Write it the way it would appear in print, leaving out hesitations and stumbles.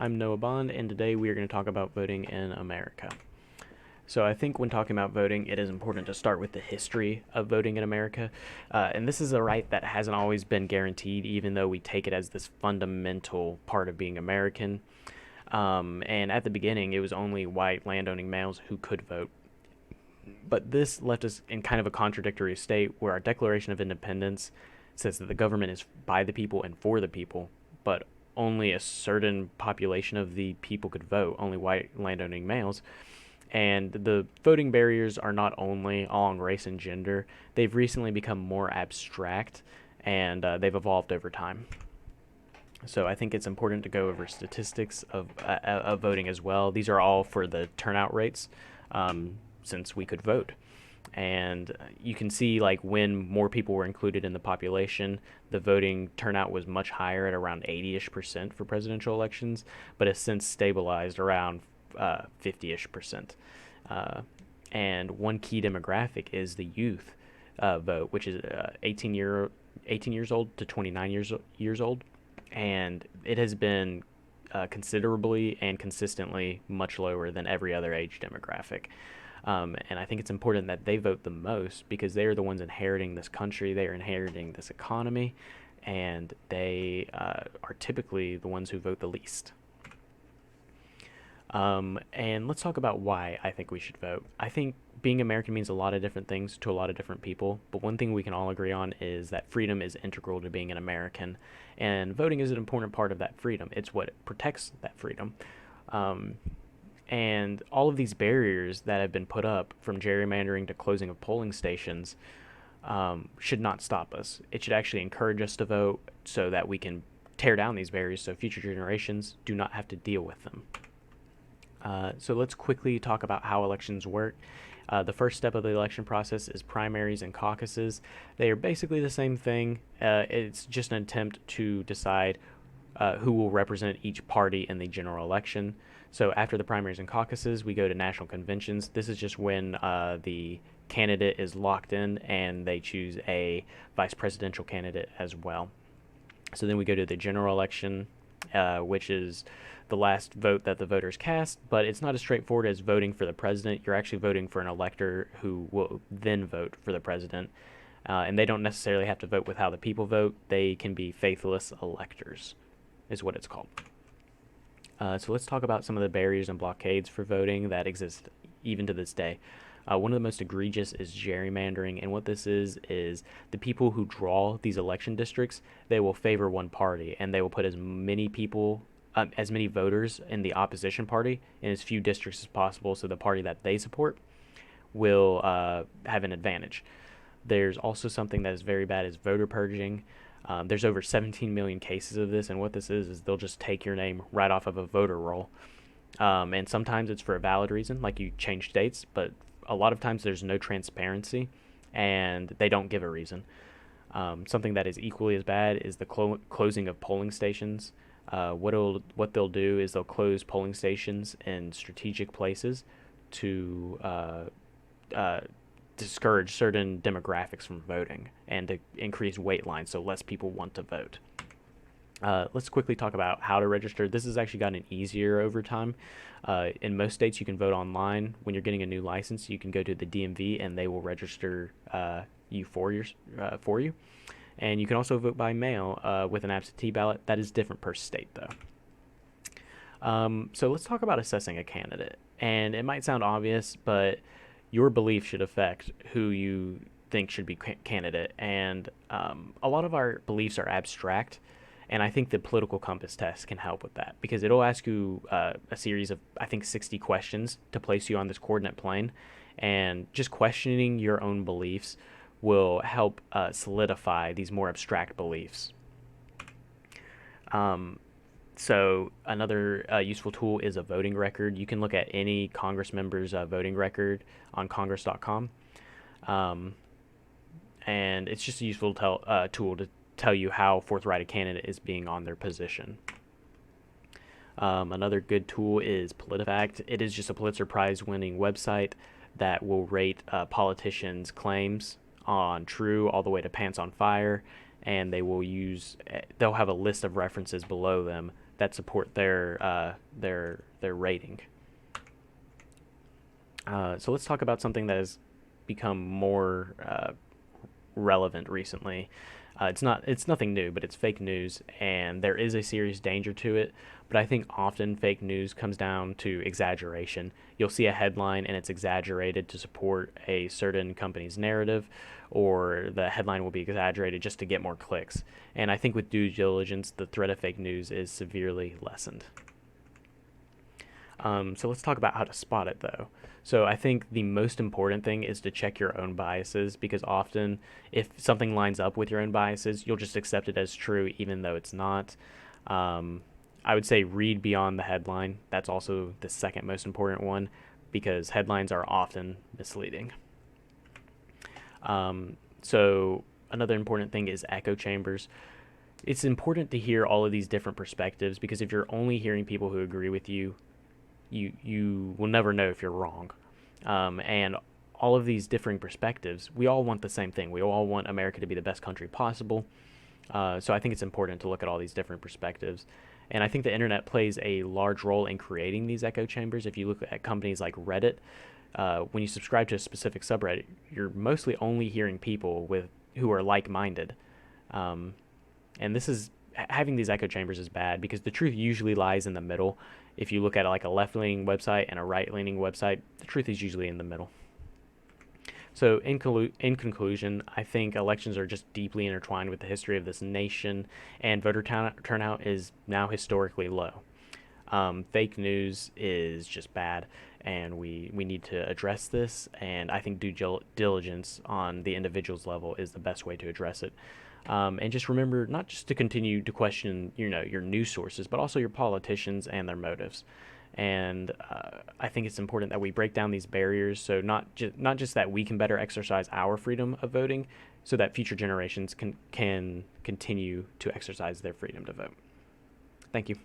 I'm Noah Bond, and today we are going to talk about voting in America. So, I think when talking about voting, it is important to start with the history of voting in America. And this is a right that hasn't always been guaranteed, even though we take it as this fundamental part of being American. And at the beginning, it was only white landowning males who could vote. But this left us in kind of a contradictory state where our Declaration of Independence says that the government is by the people and for the people, but only a certain population of the people could vote, only white landowning males. And the voting barriers are not only along race and gender, they've recently become more abstract and they've evolved over time. So I think it's important to go over statistics of voting as well. These are all for the turnout rates, since we could vote. And you can see like when more people were included in the population, the voting turnout was much higher at around 80-ish% for presidential elections, but has since stabilized around 50-ish%. Uh, and one key demographic is the youth vote, which is 18 years old to 29 years old, and it has been considerably and consistently much lower than every other age demographic. And I think it's important that they vote the most because they are the ones inheriting this country, they are inheriting this economy, and they are typically the ones who vote the least. And let's talk about why I think we should vote. I think being American means a lot of different things to a lot of different people, but one thing we can all agree on is that freedom is integral to being an American, and voting is an important part of that freedom. It's what protects that freedom. Um, and all of these barriers that have been put up, from gerrymandering to closing of polling stations, should not stop us. It should actually encourage us to vote so that we can tear down these barriers so future generations do not have to deal with them. So let's quickly talk about how elections work. The first step of the election process is primaries and caucuses. They are basically the same thing. It's just an attempt to decide who will represent each party in the general election. So after the primaries and caucuses, we go to national conventions. This is just when the candidate is locked in and they choose a vice presidential candidate as well. So then we go to the general election, which is the last vote that the voters cast, but it's not as straightforward as voting for the president. You're actually voting for an elector who will then vote for the president. And they don't necessarily have to vote with how the people vote. They can be faithless electors, is what it's called. So let's talk about some of the barriers and blockades for voting that exist even to this day. One of the most egregious is gerrymandering, and what this is the people who draw these election districts, they will favor one party, and they will put as many voters in the opposition party in as few districts as possible, so the party that they support will have an advantage. There's also something that is very bad is voter purging. There's over 17 million cases of this, and what this is they'll just take your name right off of a voter roll. And sometimes it's for a valid reason, like you change states, but a lot of times there's no transparency, and they don't give a reason. Something that is equally as bad is the closing of polling stations. What they'll do is they'll close polling stations in strategic places to discourage certain demographics from voting and to increase wait lines so less people want to vote. Let's quickly talk about how to register. This has actually gotten easier over time. In most states, you can vote online. When you're getting a new license, you can go to the DMV and they will register you for you. And you can also vote by mail with an absentee ballot. That is different per state, though. So let's talk about assessing a candidate. And it might sound obvious, but your belief should affect who you think should be candidate. And a lot of our beliefs are abstract, and I think the political compass test can help with that because it'll ask you a series of, I think, 60 questions to place you on this coordinate plane. And just questioning your own beliefs will help solidify these more abstract beliefs. So another useful tool is a voting record. You can look at any Congress member's voting record on Congress.com. And it's just a useful tool to tell you how forthright a candidate is being on their position. Another good tool is PolitiFact. It is just a Pulitzer Prize winning website that will rate politicians' claims on true all the way to pants on fire, and they'll have a list of references below them that support their rating. So let's talk about something that has become more relevant recently. It's nothing new, but it's fake news, and there is a serious danger to it. But I think often fake news comes down to exaggeration. You'll see a headline and it's exaggerated to support a certain company's narrative, or the headline will be exaggerated just to get more clicks. And I think with due diligence, the threat of fake news is severely lessened. So let's talk about how to spot it, though. So I think the most important thing is to check your own biases, because often if something lines up with your own biases, you'll just accept it as true even though it's not. Um, I would say read beyond the headline. That's also the second most important one, because headlines are often misleading. So another important thing is echo chambers. It's important to hear all of these different perspectives, because if you're only hearing people who agree with you, you will never know if you're wrong. And all of these differing perspectives, we all want the same thing. We all want America to be the best country possible. So I think it's important to look at all these different perspectives. And I think the internet plays a large role in creating these echo chambers. If you look at companies like Reddit, when you subscribe to a specific subreddit, you're mostly only hearing people who are like-minded. And this is having these echo chambers is bad, because the truth usually lies in the middle. If you look at like a left-leaning website and a right-leaning website, the truth is usually in the middle. So in conclusion, I think elections are just deeply intertwined with the history of this nation, and voter turnout is now historically low. Fake news is just bad, and we need to address this, and I think due diligence on the individual's level is the best way to address it. And just remember not just to continue to question, your news sources, but also your politicians and their motives. And I think it's important that we break down these barriers, so not just that we can better exercise our freedom of voting, so that future generations can continue to exercise their freedom to vote. Thank you.